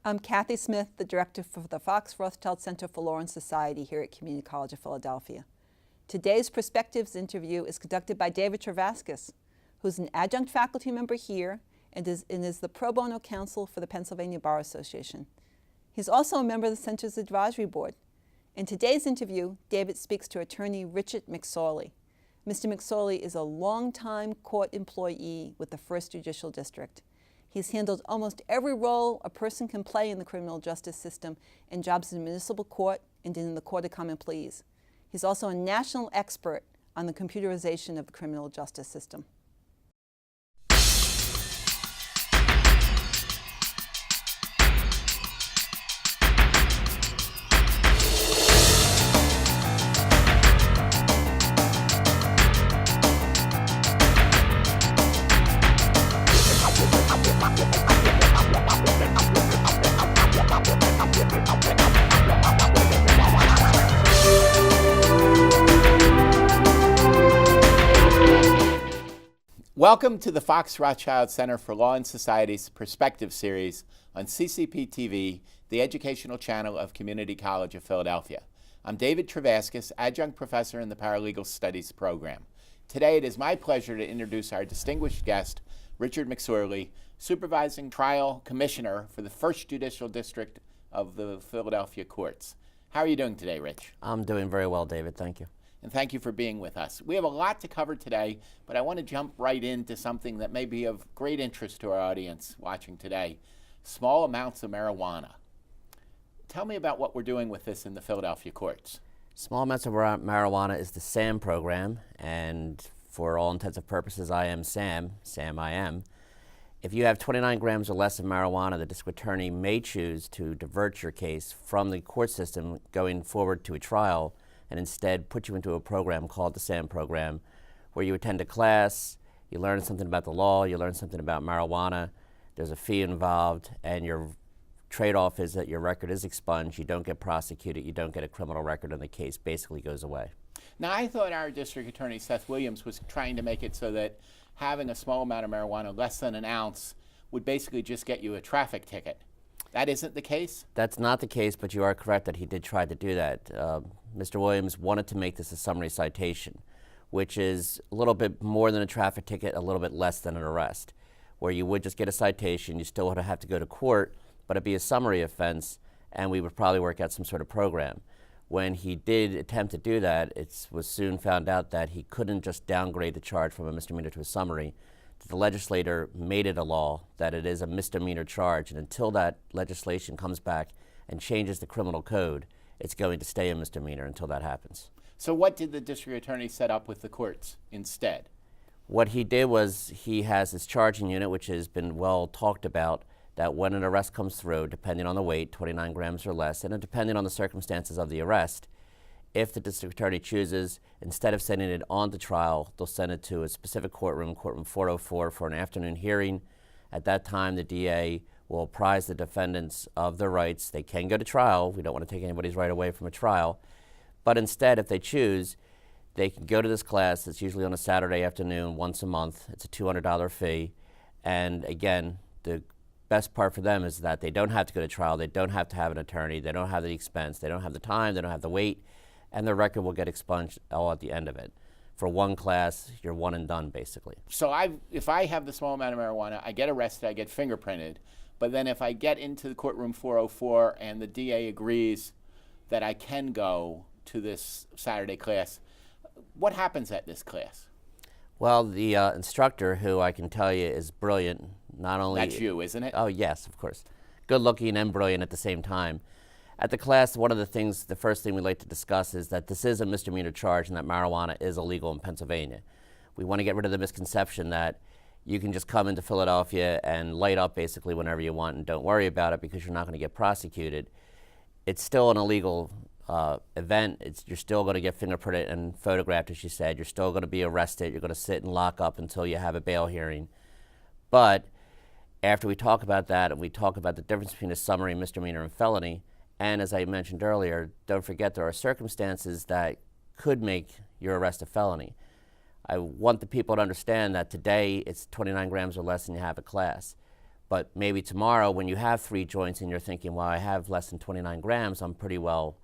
I'm Kathy Smith, the director for the Fox Rothschild Center for Law and Society here at Community College of Philadelphia. Today's Perspectives interview is conducted by David Travaskis, who's an adjunct faculty member here and is the pro bono counsel for the Pennsylvania Bar Association. He's also a member of the Center's advisory board. In today's interview, David speaks to attorney Richard McSorley. Mr. McSorley is a longtime court employee with the First Judicial District. He's handled almost every role a person can play in the criminal justice system in jobs in municipal court and in the Court of Common Pleas. He's also a national expert on the computerization of the criminal justice system. Welcome to the Fox Rothschild Center for Law and Society's Perspective series on CCP TV, the educational channel of Community College of Philadelphia. I'm David Travaskis, adjunct professor in the Paralegal Studies program. Today it is my pleasure to introduce our distinguished guest, Richard McSorley, supervising trial commissioner for the First Judicial District of the Philadelphia courts. How are you doing today, Rich? I'm doing very well, David. Thank you. And thank you for being with us. We have a lot to cover today, but I want to jump right into something that may be of great interest to our audience watching today: small amounts of marijuana. Tell me about what we're doing with this in the Philadelphia courts. Small amounts of marijuana is the SAM program, and for all intents and purposes, I am SAM. I am. If you have 29 grams or less of marijuana, the district attorney may choose to divert your case from the court system going forward to a trial and instead put you into a program called the SAM program, where you attend a class, you learn something about the law, you learn something about marijuana, there's a fee involved, and your trade-off is that your record is expunged, you don't get prosecuted, you don't get a criminal record, and the case basically goes away. Now, I thought our district attorney, Seth Williams, was trying to make it so that having a small amount of marijuana, less than an ounce, would basically just get you a traffic ticket. That isn't the case? That's not the case, but you are correct that he did try to do that. Mr. Williams wanted to make this a summary citation, which is a little bit more than a traffic ticket, a little bit less than an arrest, where you would just get a citation, you still would have to go to court, but it'd be a summary offense, and we would probably work out some sort of program. When he did attempt to do that, it was soon found out that he couldn't just downgrade the charge from a misdemeanor to a summary. The legislator made it a law that it is a misdemeanor charge, and until that legislation comes back and changes the criminal code, it's going to stay a misdemeanor until that happens. So what did the district attorney set up with the courts instead? What he did was he has his charging unit, which has been well talked about, that when an arrest comes through, depending on the weight, 29 grams or less, and depending on the circumstances of the arrest, if the district attorney chooses, instead of sending it on to trial, they'll send it to a specific courtroom, courtroom 404, for an afternoon hearing. At that time, the DA will apprise the defendants of their rights. They can go to trial. We don't want to take anybody's right away from a trial. But instead, if they choose, they can go to this class. It's usually on a Saturday afternoon, once a month. It's a $200 fee. And again, the best part for them is that they don't have to go to trial. They don't have to have an attorney. They don't have the expense. They don't have the time. They don't have the wait. And their record will get expunged all at the end of it. For one class, you're one and done, basically. So if I have the small amount of marijuana, I get arrested, I get fingerprinted, but then if I get into the courtroom 404 and the DA agrees that I can go to this Saturday class, what happens at this class? Well, the instructor, who I can tell you is brilliant, not only... That's you, isn't it? Oh, yes, of course. Good looking and brilliant at the same time. At the class, one of the things, the first thing we like to discuss is that this is a misdemeanor charge and that marijuana is illegal in Pennsylvania. We want to get rid of the misconception that you can just come into Philadelphia and light up basically whenever you want and don't worry about it because you're not going to get prosecuted. It's still an illegal event. You're still going to get fingerprinted and photographed, as you said. You're still going to be arrested. You're going to sit and lock up until you have a bail hearing. But after we talk about that and we talk about the difference between a summary, misdemeanor, and felony, and as I mentioned earlier, don't forget there are circumstances that could make your arrest a felony. I want the people to understand that today it's 29 grams or less and you have a class. But maybe tomorrow when you have 3 joints and you're thinking, well, I have less than 29 grams, I'm pretty well,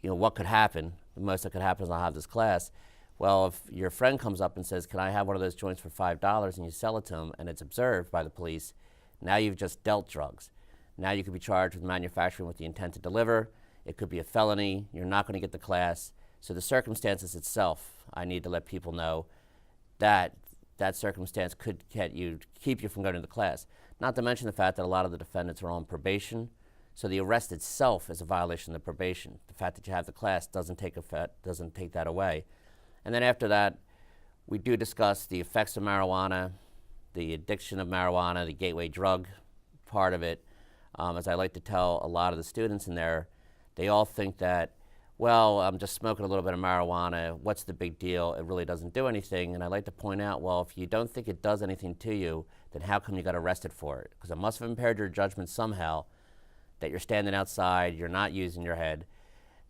what could happen? The most that could happen is I'll have this class. Well, if your friend comes up and says, can I have one of those joints for $5, and you sell it to him and it's observed by the police, now you've just dealt drugs. Now you could be charged with manufacturing with the intent to deliver. It could be a felony. You're not going to get the class. So the circumstances itself, I need to let people know that that circumstance could keep you from going to the class. Not to mention the fact that a lot of the defendants are on probation. So the arrest itself is a violation of the probation. The fact that you have the class doesn't take that away. And then after that, we do discuss the effects of marijuana, the addiction of marijuana, the gateway drug part of it. As I like to tell a lot of the students in there, they all think that, well, I'm just smoking a little bit of marijuana, what's the big deal? It really doesn't do anything. And I like to point out, well, if you don't think it does anything to you, then how come you got arrested for it? Because it must have impaired your judgment somehow, that you're standing outside, you're not using your head.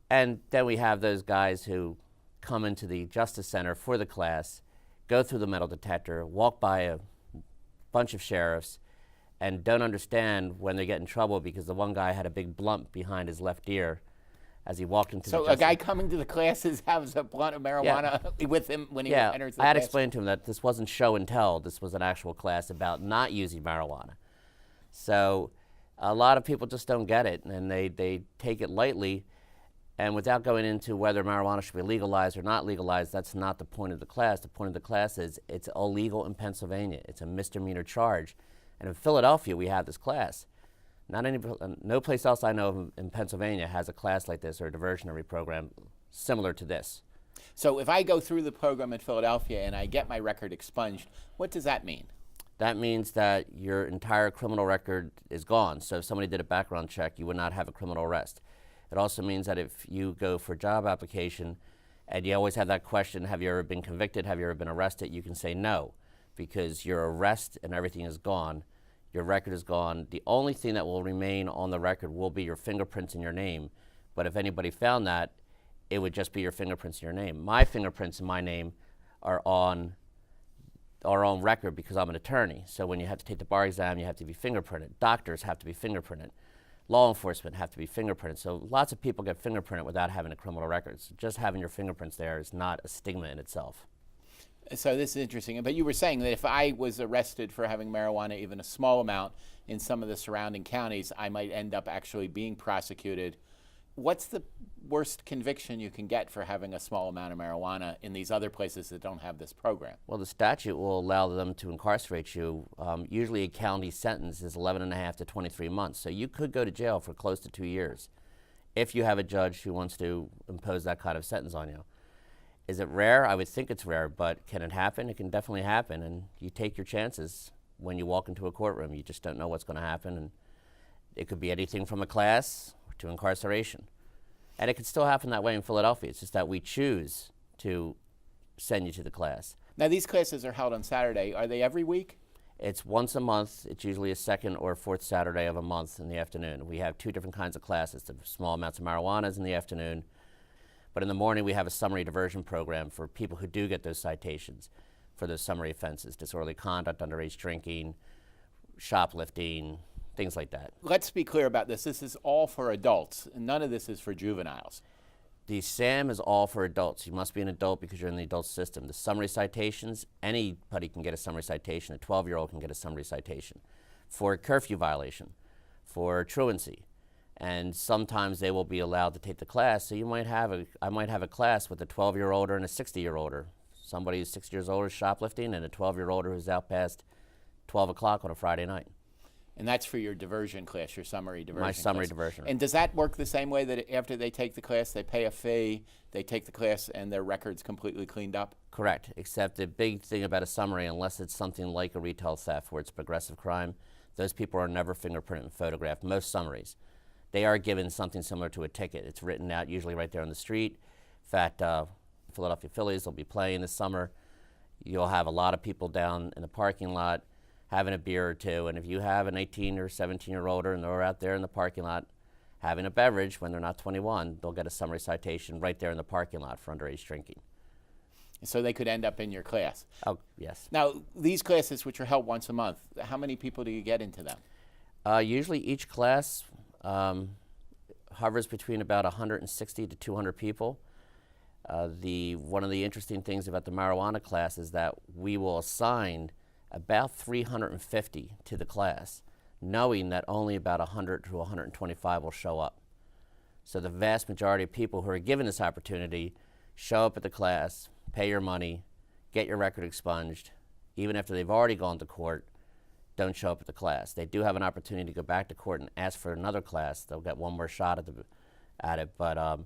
And then we have those guys who come into the Justice Center for the class, go through the metal detector, walk by a bunch of sheriffs, and don't understand when they get in trouble because the one guy had a big blunt behind his left ear as he walked into the So a guy coming to the classes has a blunt of marijuana with him when he enters the class? I had explained to him that this wasn't show and tell. This was an actual class about not using marijuana. So a lot of people just don't get it, and they take it lightly. And without going into whether marijuana should be legalized or not legalized, that's not the point of the class. The point of the class is it's illegal in Pennsylvania. It's a misdemeanor charge. And in Philadelphia, we have this class. No place else I know of in Pennsylvania has a class like this or a diversionary program similar to this. So if I go through the program in Philadelphia and I get my record expunged, what does that mean? That means that your entire criminal record is gone. So if somebody did a background check, you would not have a criminal arrest. It also means that if you go for a job application and you always have that question, have you ever been convicted, have you ever been arrested, you can say no, because your arrest and everything is gone. Your record is gone. The only thing that will remain on the record will be your fingerprints and your name. But if anybody found that, it would just be your fingerprints and your name. My fingerprints and my name are on our own record because I'm an attorney. So when you have to take the bar exam, you have to be fingerprinted. Doctors have to be fingerprinted. Law enforcement have to be fingerprinted. So lots of people get fingerprinted without having a criminal record. So just having your fingerprints there is not a stigma in itself. So this is interesting. But you were saying that if I was arrested for having marijuana, even a small amount, in some of the surrounding counties, I might end up actually being prosecuted. What's the worst conviction you can get for having a small amount of marijuana in these other places that don't have this program? Well, the statute will allow them to incarcerate you. Usually a county sentence is 11.5 to 23 months. So you could go to jail for close to 2 years if you have a judge who wants to impose that kind of sentence on you. Is it rare? I would think it's rare, but can it happen? It can definitely happen, and you take your chances when you walk into a courtroom. You just don't know what's going to happen, and it could be anything from a class to incarceration. And it could still happen that way in Philadelphia. It's just that we choose to send you to the class. Now, these classes are held on Saturday. Are they every week? It's once a month. It's usually a second or fourth Saturday of a month in the afternoon. We have 2 different kinds of classes. The small amounts of marijuana in the afternoon. But in the morning, we have a summary diversion program for people who do get those citations for those summary offenses, disorderly conduct, underage drinking, shoplifting, things like that. Let's be clear about this. This is all for adults. None of this is for juveniles. The SAM is all for adults. You must be an adult because you're in the adult system. The summary citations, anybody can get a summary citation. A 12-year-old can get a summary citation for a curfew violation, for truancy. And sometimes they will be allowed to take the class. So I might have a class with a 12-year-older and a 60-year-older. Somebody who's 60 years older is shoplifting, and a 12-year-older who's out past 12 o'clock on a Friday night. And that's for your diversion class, your summary diversion My summary class. diversion. And does that work the same way, that after they take the class, they pay a fee, they take the class, and their record's completely cleaned up? Correct, except the big thing about a summary, unless it's something like a retail theft where it's progressive crime, those people are never fingerprinted and photographed, most summaries. They are given something similar to a ticket. It's written out usually right there on the street. In fact, Philadelphia Phillies will be playing this summer. You'll have a lot of people down in the parking lot having a beer or two, and if you have an 18 or 17-year-older and they're out there in the parking lot having a beverage when they're not 21, they'll get a summary citation right there in the parking lot for underage drinking. So they could end up in your class. Oh, yes. Now, these classes, which are held once a month, how many people do you get into them? Usually each class hovers between about 160 to 200 people. One of the interesting things about the marijuana class is that we will assign about 350 to the class, knowing that only about 100 to 125 will show up. So the vast majority of people who are given this opportunity show up at the class, pay your money, get your record expunged, even after they've already gone to court, don't show up at the class. They do have an opportunity to go back to court and ask for another class. They'll get one more shot at it, but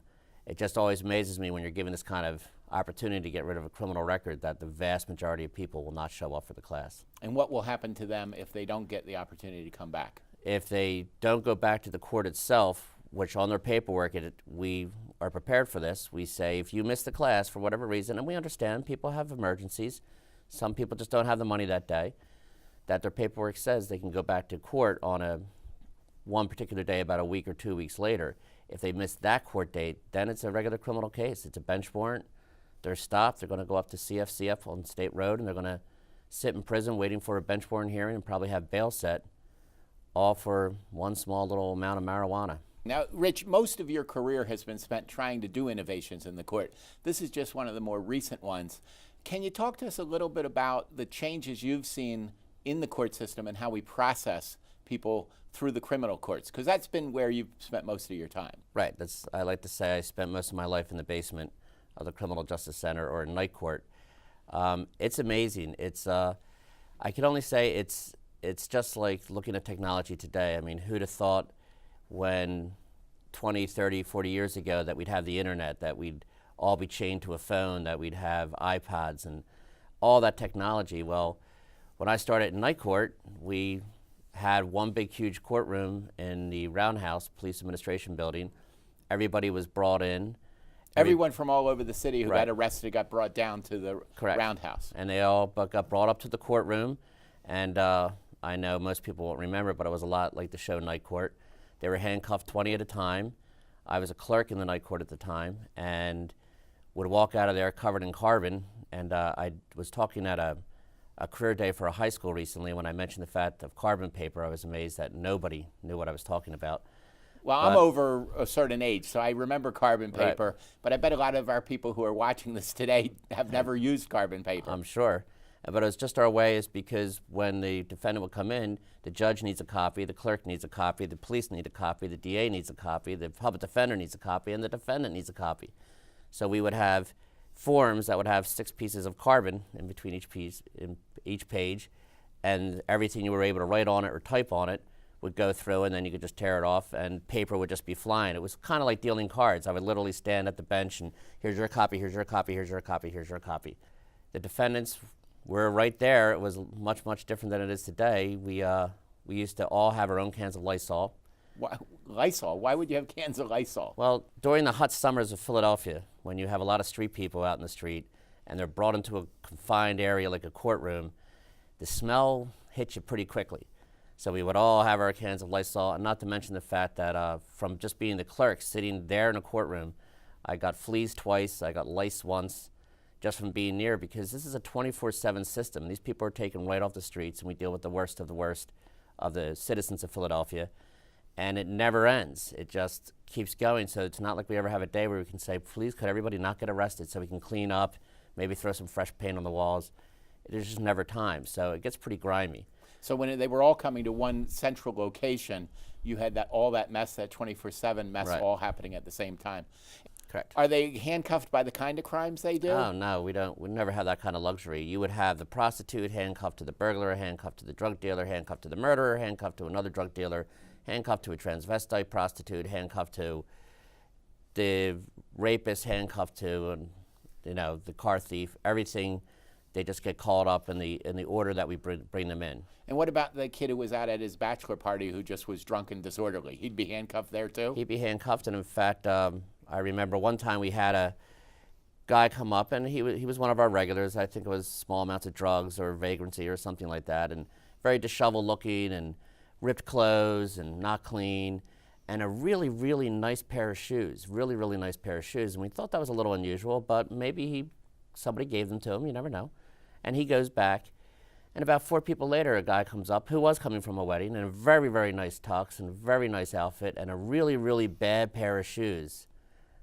it just always amazes me when you're given this kind of opportunity to get rid of a criminal record that the vast majority of people will not show up for the class. And what will happen to them if they don't get the opportunity to come back? If they don't go back to the court itself, which on their paperwork, we are prepared for this. We say if you miss the class for whatever reason, and we understand people have emergencies, some people just don't have the money that day, that their paperwork says they can go back to court on one particular day about a week or 2 weeks later. If they miss that court date, then it's a regular criminal case. It's a bench warrant. They're stopped. They're going to go up to CFCF on State Road, and they're going to sit in prison waiting for a bench warrant hearing and probably have bail set, all for one small little amount of marijuana. Now, Rich, most of your career has been spent trying to do innovations in the court. This is just one of the more recent ones. Can you talk to us a little bit about the changes you've seen in the court system and how we process people through the criminal courts? Because that's been where you've spent most of your time. Right. I like to say I spent most of my life in the basement of the Criminal Justice Center or in night court. It's amazing. I can only say it's just like looking at technology today. I mean, who'd have thought when 20, 30, 40 years ago that we'd have the internet, that we'd all be chained to a phone, that we'd have iPods and all that technology. Well, when I started in night court, we had one big, huge courtroom in the Roundhouse Police Administration Building. Everybody was brought in. Everyone from all over the city who Right. got arrested got brought down to the Correct. Roundhouse. And they all got brought up to the courtroom. And I know most people won't remember, but it was a lot like the show Night Court. They were handcuffed 20 at a time. I was a clerk in the night court at the time and would walk out of there covered in carbon. And I was talking at a career day for a high school recently when I mentioned the fact of carbon paper. I was amazed that nobody knew what I was talking about. Well, I'm over a certain age, so I remember carbon Right. paper, but I bet a lot of our people who are watching this today have never used carbon paper. I'm sure. But it was just our way, is because when the defendant would come in, the judge needs a copy, the clerk needs a copy, the police need a copy, the DA needs a copy, the public defender needs a copy, and the defendant needs a copy. So we would have forms that would have 6 pieces of carbon in between each page, and everything you were able to write on it or type on it would go through, and then you could just tear it off, and paper would just be flying. It was kind of like dealing cards. I would literally stand at the bench, and here's your copy, here's your copy, here's your copy, here's your copy. The defendants were right there. It was much, much different than it is today. We used to all have our own cans of Lysol. Why, Lysol? Why would you have cans of Lysol? Well, during the hot summers of Philadelphia, when you have a lot of street people out in the street, and they're brought into a confined area like a courtroom, the smell hits you pretty quickly. So we would all have our cans of Lysol, and not to mention the fact that from just being the clerk, sitting there in a courtroom, I got fleas twice, I got lice once, just from being near, because this is a 24/7 system. These people are taken right off the streets, and we deal with the worst of the citizens of Philadelphia, and it never ends. It just keeps going, so it's not like we ever have a day where we can say, please could everybody not get arrested so we can clean up, maybe throw some fresh paint on the walls. There's just never time, so it gets pretty grimy. So when they were all coming to one central location, you had all that mess, that 24/7 mess, Right. all happening at the same time. Correct. Are they handcuffed by the kind of crimes they do? Oh, no, we don't. We never have that kind of luxury. You would have the prostitute handcuffed to the burglar, handcuffed to the drug dealer, handcuffed to the murderer, handcuffed to another drug dealer, handcuffed to a transvestite prostitute, handcuffed to the rapist, handcuffed to, the car thief. Everything, they just get called up in the order that we bring them in. And what about the kid who was out at his bachelor party who just was drunk and disorderly? He'd be handcuffed there too? He'd be handcuffed, and in fact, I remember one time we had a guy come up, and he was one of our regulars. I think it was small amounts of drugs or vagrancy or something like that, and very disheveled looking and ripped clothes and not clean, and a really, really nice pair of shoes, really, really nice pair of shoes. And we thought that was a little unusual, but maybe he somebody gave them to him, you never know. And he goes back, and about 4 people later, a guy comes up who was coming from a wedding in a very, very nice tux and a very nice outfit and a really, really bad pair of shoes.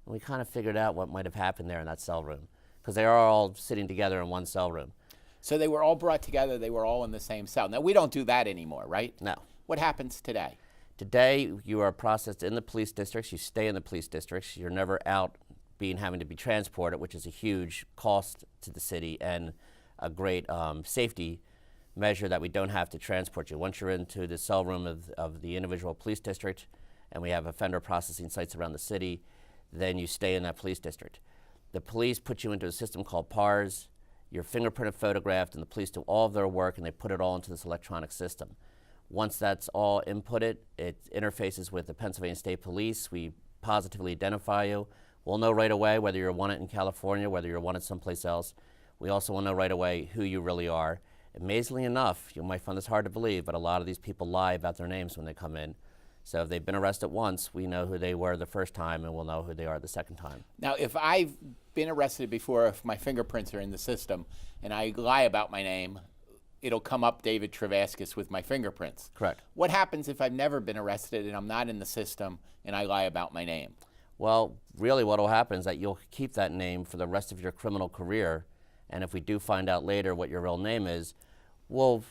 And we kind of figured out what might have happened there in that cell room, because they are all sitting together in one cell room. So they were all brought together, they were all in the same cell. Now, we don't do that anymore, right? No. What happens today? Today, you are processed in the police districts. You stay in the police districts. You're never out having to be transported, which is a huge cost to the city and a great safety measure that we don't have to transport you. Once you're into the cell room of the individual police district, and we have offender processing sites around the city, then you stay in that police district. The police put you into a system called PARS. You're fingerprinted, photographed, and the police do all of their work, and they put it all into this electronic system. Once that's all inputted, it interfaces with the Pennsylvania State Police. We positively identify you. We'll know right away whether you're wanted in California, whether you're wanted someplace else. We also will know right away who you really are. Amazingly enough, you might find this hard to believe, but a lot of these people lie about their names when they come in. So if they've been arrested once, we know who they were the first time, and we'll know who they are the second time. Now, if I've been arrested before, if my fingerprints are in the system, and I lie about my name, it'll come up David Travaskis with my fingerprints. Correct. What happens if I've never been arrested and I'm not in the system and I lie about my name? Well, really what will happen is that you'll keep that name for the rest of your criminal career, and if we do find out later what your real name is, we'll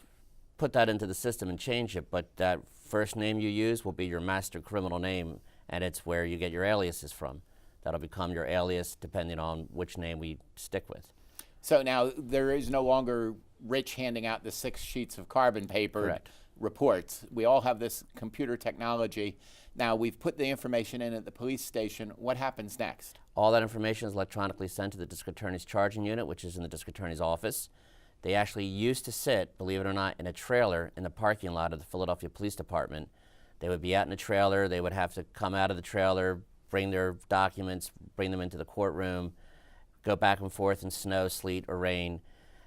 put that into the system and change it, but that first name you use will be your master criminal name, and it's where you get your aliases from. That'll become your alias depending on which name we stick with. So now there is no longer Rich handing out the 6 sheets of carbon paper Correct. reports. We all have this computer technology. Now we've put the information in at the police station. What happens next? All that information is electronically sent to the district attorney's charging unit, which is in the district attorney's office. They actually used to sit, believe it or not, in a trailer in the parking lot of the Philadelphia Police Department. They would be out in a trailer. They would have to come out of the trailer, bring their documents, bring them into the courtroom, go back and forth in snow, sleet, or rain.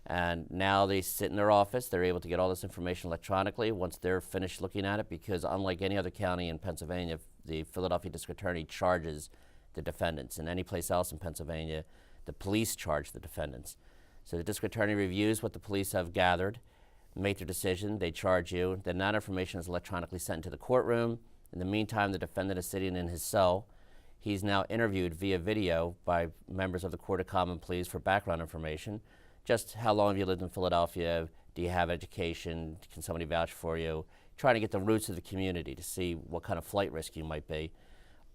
And now they sit in their office. They're able to get all this information electronically once they're finished looking at it, because unlike any other county in Pennsylvania, the Philadelphia District Attorney charges the defendants. And any place else in Pennsylvania, the police charge the defendants. So the district attorney reviews what the police have gathered, make their decision, they charge you, then that information is electronically sent to the courtroom. In the meantime, the defendant is sitting in his cell. He's now interviewed via video by members of the Court of Common Pleas for background information. Just how long have you lived in Philadelphia? Do you have education? Can somebody vouch for you? Trying to get the roots of the community to see what kind of flight risk you might be.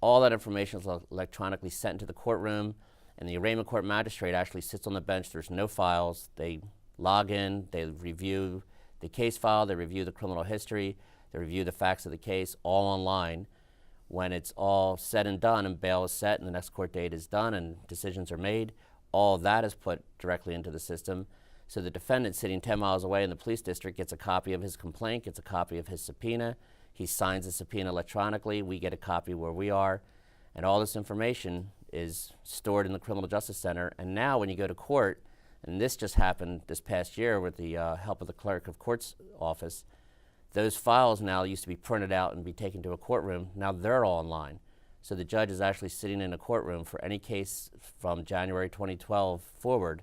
All that information is electronically sent into the courtroom, and the arraignment court magistrate actually sits on the bench. There's no files. They log in, they review the case file, they review the criminal history, they review the facts of the case, all online. When it's all said and done and bail is set and the next court date is done and decisions are made, all of that is put directly into the system. So the defendant sitting 10 miles away in the police district gets a copy of his complaint, gets a copy of his subpoena. He signs the subpoena electronically. We get a copy where we are. And all this information is stored in the Criminal Justice Center. And now when you go to court, and this just happened this past year with the help of the clerk of court's office, those files now used to be printed out and be taken to a courtroom. Now they're all online. So the judge is actually sitting in a courtroom for any case from January 2012 forward,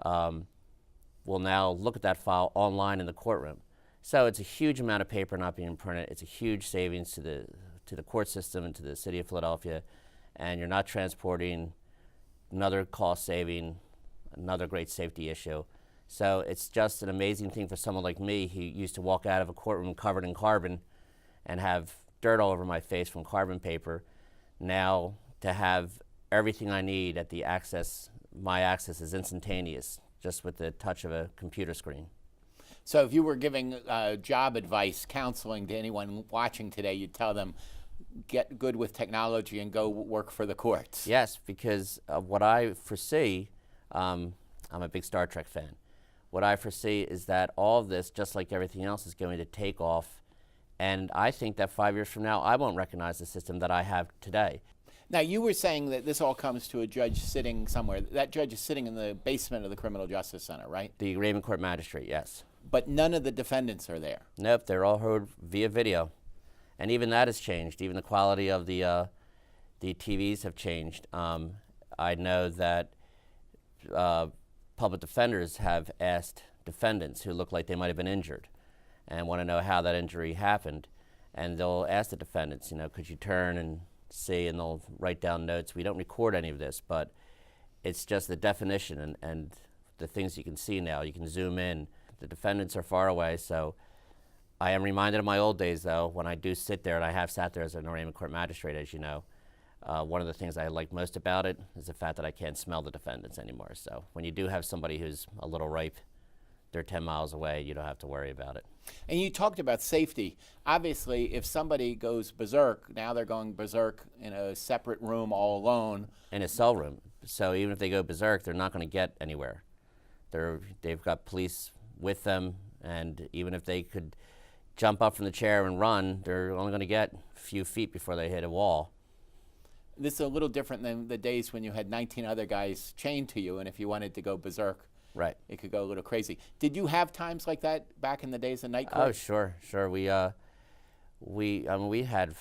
will now look at that file online in the courtroom. So it's a huge amount of paper not being printed. It's a huge savings to the court system and to the city of Philadelphia, and you're not transporting, another cost saving, another great safety issue. So it's just an amazing thing for someone like me who used to walk out of a courtroom covered in carbon and have dirt all over my face from carbon paper. Now to have everything I need at the access, my access is instantaneous, just with the touch of a computer screen. So if you were giving job advice, counseling to anyone watching today, you'd tell them, get good with technology and go work for the courts. Yes, because what I foresee, I'm a big Star Trek fan. What I foresee is that all of this, just like everything else, is going to take off. And I think that 5 years from now, I won't recognize the system that I have today. Now, you were saying that this all comes to a judge sitting somewhere. That judge is sitting in the basement of the Criminal Justice Center, right? The The arraignment court magistrate, yes. But none of the defendants are there. Nope, they're all heard via video. And even that has changed. Even the quality of the TVs have changed. I know that public defenders have asked defendants who look like they might have been injured and want to know how that injury happened. And they'll ask the defendants, could you turn and see, and they'll write down notes. We don't record any of this, but it's just the definition and the things you can see now. You can zoom in. The defendants are far away, so I am reminded of my old days, though, when I do sit there, and I have sat there as an arraignment court magistrate, as you know. One of the things I like most about it is the fact that I can't smell the defendants anymore. So when you do have somebody who's a little ripe, they're 10 miles away, you don't have to worry about it. And you talked about safety. Obviously, if somebody goes berserk, now they're going berserk in a separate room all alone. In a cell room. So even if they go berserk, they're not going to get anywhere. They've got police with them, and even if they could jump up from the chair and run, they're only going to get a few feet before they hit a wall. This is a little different than the days when you had 19 other guys chained to you, and if you wanted to go berserk, right, it could go a little crazy. Did you have times like that back in the days of night court? Oh, sure. We had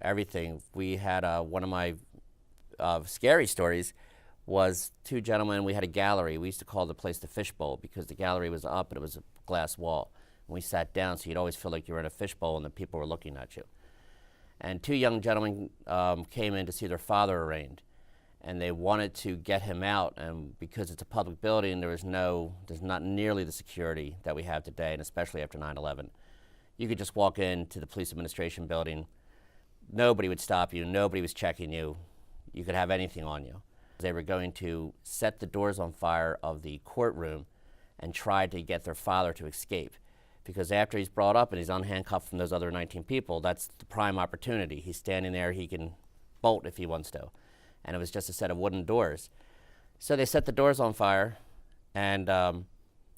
everything. We had one of my scary stories was two gentlemen. We had a gallery. We used to call the place the fishbowl because the gallery was up and it was a glass wall. And we sat down, so you'd always feel like you were in a fishbowl and the people were looking at you. And two young gentlemen came in to see their father arraigned, and they wanted to get him out. And because it's a public building, there's not nearly the security that we have today, and especially after 9/11. You could just walk into the police administration building. Nobody would stop you. Nobody was checking you. You could have anything on you. They were going to set the doors on fire of the courtroom and try to get their father to escape. Because after he's brought up and he's unhandcuffed from those other 19 people, that's the prime opportunity. He's standing there, he can bolt if he wants to. And it was just a set of wooden doors. So they set the doors on fire, and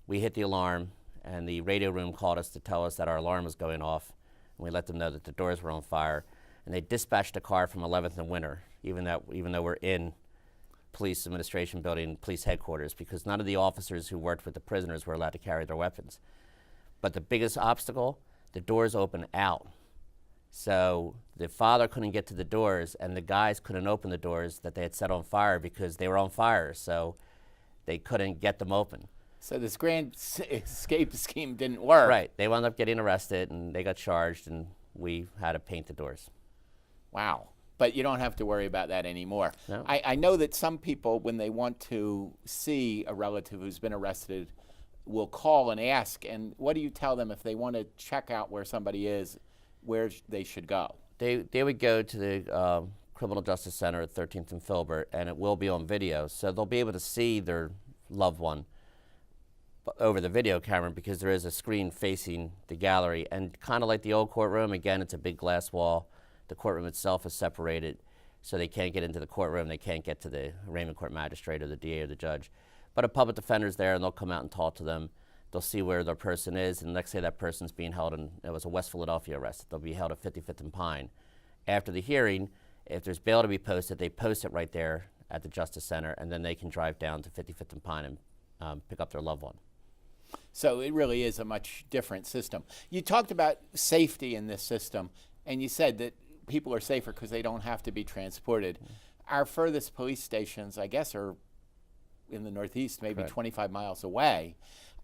we hit the alarm, and the radio room called us to tell us that our alarm was going off, and we let them know that the doors were on fire. And they dispatched a car from 11th and Winter, even though we're in police administration building, police headquarters, because none of the officers who worked with the prisoners were allowed to carry their weapons. But the biggest obstacle, the doors open out. So the father couldn't get to the doors, and the guys couldn't open the doors that they had set on fire because they were on fire, so they couldn't get them open. So this grand escape scheme didn't work. Right. They wound up getting arrested, and they got charged, and we had to paint the doors. Wow. But you don't have to worry about that anymore. No. I know that some people, when they want to see a relative who's been arrested, will call and ask. And what do you tell them if they want to check out where somebody is, where they should go? They would go to the Criminal Justice Center at 13th and Filbert, and it will be on video. So they'll be able to see their loved one over the video camera because there is a screen facing the gallery. And kind of like the old courtroom, again, it's a big glass wall. The courtroom itself is separated, so they can't get into the courtroom. They can't get to the arraignment court magistrate or the DA or the judge. But a public defender's there, and they'll come out and talk to them. They'll see where their person is, and let's say that person's being held, and it was a West Philadelphia arrest. They'll be held at 55th and Pine. After the hearing, if there's bail to be posted, they post it right there at the Justice Center, and then they can drive down to 55th and Pine and pick up their loved one. So it really is a much different system. You talked about safety in this system, and you said that people are safer because they don't have to be transported. Our furthest police stations, I guess, are in the Northeast, maybe Correct. 25 miles away.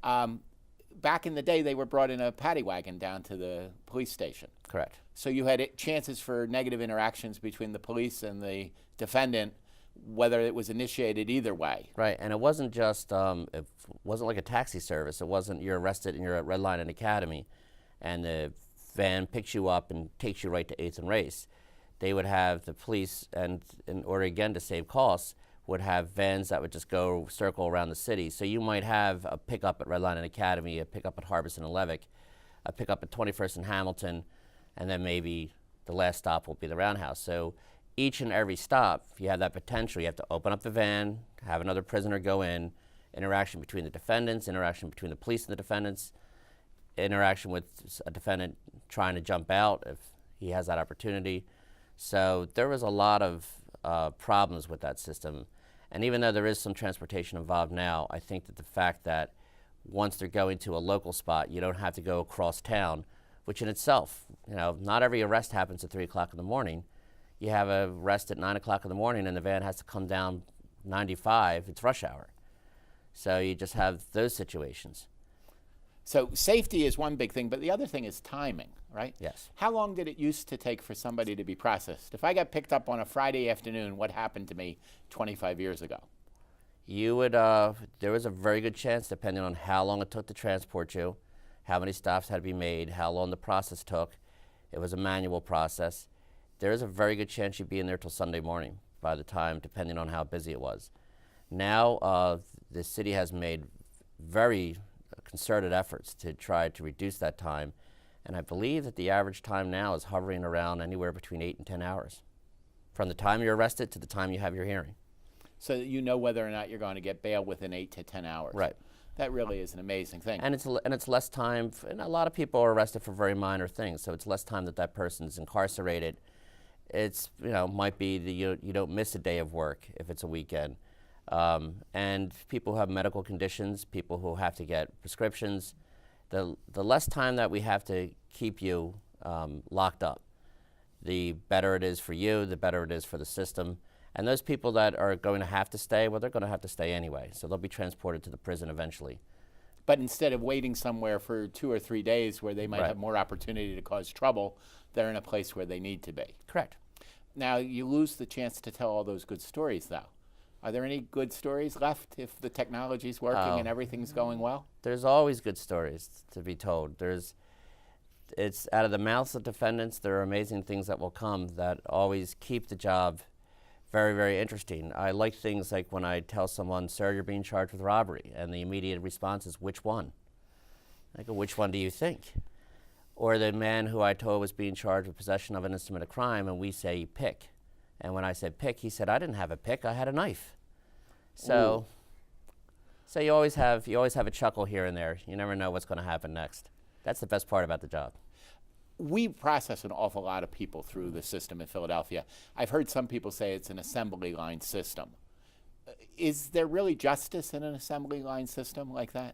Back in the day, they were brought in a paddy wagon down to the police station. Correct. So you had chances for negative interactions between the police and the defendant, whether it was initiated either way. Right, and it wasn't just, it wasn't like a taxi service. It wasn't you're arrested and you're at Red Line and Academy, and the van picks you up and takes you right to 8th and Race. They would have the police, and in order again to save costs, would have vans that would just go circle around the city. So you might have a pickup at Red Line and Academy, a pickup at Harbison and Levick, a pickup at 21st and Hamilton, and then maybe the last stop will be the Roundhouse. So each and every stop, you have that potential. You have to open up the van, have another prisoner go in, interaction between the defendants, interaction between the police and the defendants, interaction with a defendant trying to jump out if he has that opportunity. So there was a lot of problems with that system. And even though there is some transportation involved now, I think that the fact that once they're going to a local spot, you don't have to go across town, which in itself, not every arrest happens at 3 o'clock in the morning. You have an arrest at 9 o'clock in the morning and the van has to come down 95, it's rush hour. So you just have those situations. So safety is one big thing, but the other thing is timing, right? Yes. How long did it used to take for somebody to be processed? If I got picked up on a Friday afternoon, what happened to me 25 years ago? You would, there was a very good chance, depending on how long it took to transport you, how many stops had to be made, how long the process took. It was a manual process. There is a very good chance you'd be in there till Sunday morning by the time, depending on how busy it was. Now, the city has made very concerted efforts to try to reduce that time, and I believe that the average time now is hovering around anywhere between 8 and 10 hours, from the time you're arrested to the time you have your hearing. So that you know whether or not you're going to get bail within 8 to 10 hours. Right. That really is an amazing thing. And it's less time, and a lot of people are arrested for very minor things, so it's less time that person's incarcerated. It's, might be that you don't miss a day of work if it's a weekend. And people who have medical conditions, people who have to get prescriptions, the less time that we have to keep you locked up, the better it is for you, the better it is for the system. And those people that are going to have to stay, well, they're going to have to stay anyway, so they'll be transported to the prison eventually. But instead of waiting somewhere for 2 or 3 days where they might have more opportunity to cause trouble, they're in a place where they need to be. Correct. Now, you lose the chance to tell all those good stories, though. Are there any good stories left if the technology's working and everything's going well? There's always good stories to be told. It's out of the mouths of defendants, there are amazing things that will come that always keep the job very, very interesting. I like things like when I tell someone, sir, you're being charged with robbery, and the immediate response is, which one? I go, which one do you think? Or the man who I told was being charged with possession of an instrument of crime, and we say, pick. And when I said pick, he said, I didn't have a pick, I had a knife. So you always have a chuckle here and there. You never know what's going to happen next. That's the best part about the job. We process an awful lot of people through the system in Philadelphia. I've heard some people say it's an assembly line system. Is there really justice in an assembly line system like that?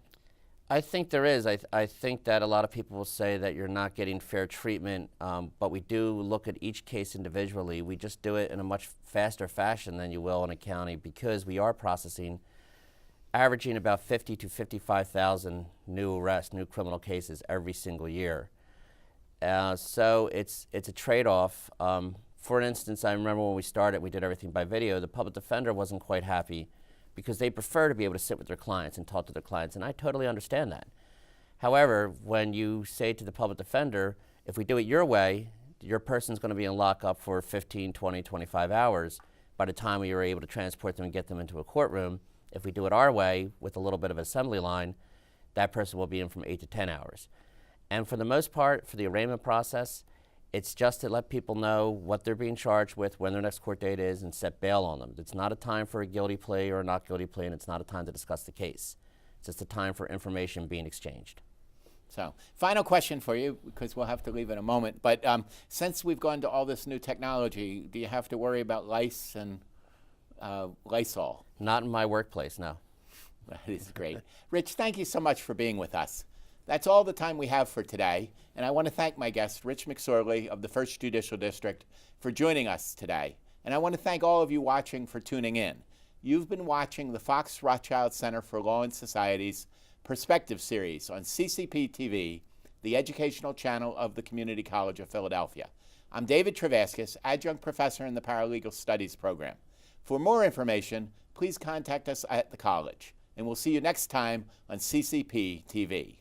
I think there is. I think that a lot of people will say that you're not getting fair treatment, but we do look at each case individually. We just do it in a much faster fashion than you will in a county because we are processing, averaging about 50 to 55,000 new arrests, new criminal cases every single year. So it's a trade-off. For instance, I remember when we started, we did everything by video. The public defender wasn't quite happy because they prefer to be able to sit with their clients and talk to their clients, and I totally understand that. However, when you say to the public defender, if we do it your way, your person's going to be in lockup for 15, 20, 25 hours by the time we are able to transport them and get them into a courtroom. If we do it our way with a little bit of assembly line, that person will be in from 8 to 10 hours. And for the most part, for the arraignment process, it's just to let people know what they're being charged with, when their next court date is, and set bail on them. It's not a time for a guilty plea or a not guilty plea, and it's not a time to discuss the case. It's just a time for information being exchanged. So, final question for you, because we'll have to leave in a moment. But since we've gone to all this new technology, do you have to worry about lice and Lysol? Not in my workplace, no. That is great. Rich, thank you so much for being with us. That's all the time we have for today, and I want to thank my guest, Rich McSorley of the 1st Judicial District, for joining us today. And I want to thank all of you watching for tuning in. You've been watching the Fox Rothschild Center for Law and Society's Perspective series on CCP TV, the educational channel of the Community College of Philadelphia. I'm David Travaskis, adjunct professor in the Paralegal Studies program. For more information, please contact us at the college, and we'll see you next time on CCP TV.